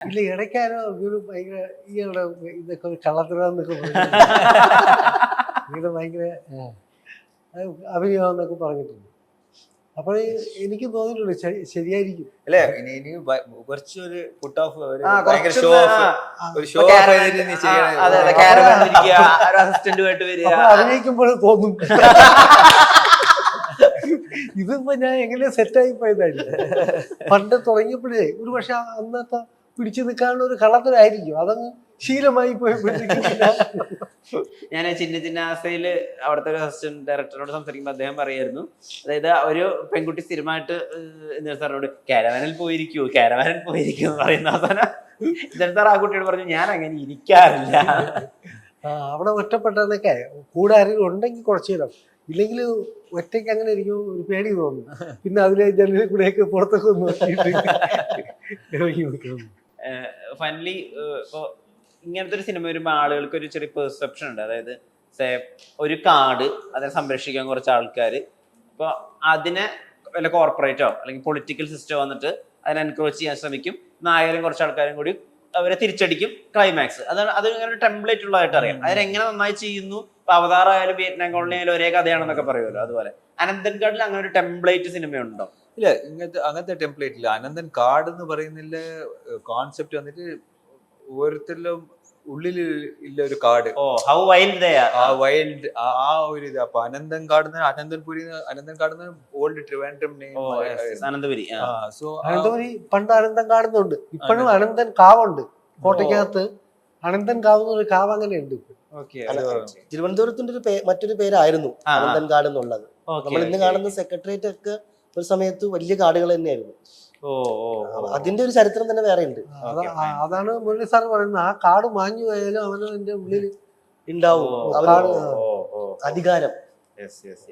ഇല്ല, ഇടയ്ക്കാരോ ഒരു ഭയങ്കര ഈയുടെ ഇതൊക്കെ ഒരു കള്ളത്തരാന്നൊക്കെ ഇങ്ങനെ ഭയങ്കര അഭിനയമെന്നൊക്കെ പറഞ്ഞിട്ടുണ്ട്. അപ്പോൾ എനിക്ക് തോന്നിയിട്ടുണ്ട് ശരിയായിരിക്കും അല്ലേ. ഇനി കുറച്ചൊരു പുട്ട് ഓഫ് അഭിനയിക്കുമ്പോൾ തോന്നും ഇതിപ്പോ ഞാൻ എങ്ങനെ സെറ്റായി പോയതായിരുന്നു. പണ്ട് തുടങ്ങിയപ്പോഴേ ഒരു പക്ഷെ അന്നത്തെ പിടിച്ചു നിൽക്കാനുള്ള ഒരു കളത്തിലായിരിക്കും, അതങ്ങ് ശീലമായി പോയപ്പോഴത്തേക്കും. ഞാൻ ചിന്നാസയില് അവിടുത്തെ ഒരു അസിസ്റ്റന്റ് ഡയറക്ടറോട് സംസാരിക്കുമ്പോൾ അദ്ദേഹം പറയായിരുന്നു, അതായത് ഒരു പെൺകുട്ടി സ്ഥിരമായിട്ട് സാറിനോട് കാരവാനിൽ പോയിരിക്കൂ എന്ന് പറയുന്ന അവസാനം സാർ ആ കുട്ടിയോട് പറഞ്ഞു, ഞാൻ അങ്ങനെ ഇരിക്കാറില്ല. അവിടെ ഒറ്റപ്പെട്ടതൊക്കെ കൂടെ ആരെങ്കിലും ഉണ്ടെങ്കിൽ കുറച്ചു നേരം, ഇല്ലെങ്കിൽ ഒറ്റയ്ക്ക് അങ്ങനെ ഇരിക്കും, ഒരു പേടി തോന്നും. പിന്നെ അതിലെ ജനലിൽ കൂടെയൊക്കെ പുറത്തൊക്കെ ഒന്ന് നോക്കിയിട്ട് ഇറങ്ങി നോക്കുന്നു. ഫൈനലി ഇപ്പൊ ഇങ്ങനത്തെ ഒരു സിനിമ വരുമ്പോൾ ആളുകൾക്ക് ഒരു ചെറിയ പെർസെപ്ഷൻ ഉണ്ട്. അതായത് ഒരു കാർഡ് അതിനെ സംരക്ഷിക്കാൻ കുറച്ച് ആൾക്കാർ, ഇപ്പൊ അതിനെ വല്ല കോർപ്പറേറ്റോ അല്ലെങ്കിൽ പൊളിറ്റിക്കൽ സിസ്റ്റോ വന്നിട്ട് അതിനെ എൻക്രോച്ച് ചെയ്യാൻ ശ്രമിക്കും. നായരും കുറച്ച് ആൾക്കാരും കൂടി അവരെ തിരിച്ചടിക്കും. ക്ലൈമാക്സ് അതാണ്, അത് ഇങ്ങനെ ഒരു ടെംപ്ലേറ്റ് ഉള്ളതായിട്ട് അറിയാം. അതിനെങ്ങനെ നന്നായി ചെയ്യുന്നു. ഇപ്പൊ അവതാറായാലും വിയറ്റ്നാം കോളനി ആയാലും ഒരേ കഥയാണെന്നൊക്കെ പറയുമല്ലോ. അതുപോലെ അനന്തൻ കാർഡിൽ അങ്ങനെ ഒരു ടെംപ്ലേറ്റ് സിനിമയുണ്ടോ? ഇല്ല, അങ്ങനത്തെ ടെംപ്ലേറ്റ് ഇല്ല. അനന്തൻ കാർഡ് എന്ന് പറയുന്നില്ല കോൺസെപ്റ്റ് വന്നിട്ട് ഓരോരുത്തരിലും ഉള്ളില് ഇല്ല ഒരു കാർഡ്. വൈൽഡ് ആ ഒരു ഇത്. അപ്പൊ Ananthan card, Ananthan card old Trivandrum Ananthapuri. So Ananthapuri പണ്ട് അനന്തൻ കാടുന്നുണ്ട്, ഇപ്പോഴും അനന്തൻ കാവുണ്ട്. കോട്ടയ്ക്കകത്ത് അനന്തൻ കാവ് എന്നൊരു കാവ് അങ്ങനെ ഉണ്ട്. തിരുവനന്തപുരത്തിന്റെ മറ്റൊരു പേരായിരുന്നു അനന്തൻ കാട് എന്നുള്ളത്. നമ്മൾ ഇന്ന് കാണുന്ന സെക്രട്ടേറിയറ്റ് ഒക്കെ ഒരു സമയത്ത് വലിയ കാടുകൾ തന്നെയായിരുന്നു. അതിന്റെ ഒരു ചരിത്രം തന്നെ വേറെ ഉണ്ട്. അതാണ് മുരളി സാർ പറയുന്നത്, ആ കാട് മാഞ്ഞു പോയാലും അവന് അതിന്റെ ഉള്ളിൽ ഉണ്ടാവും അധികാരം.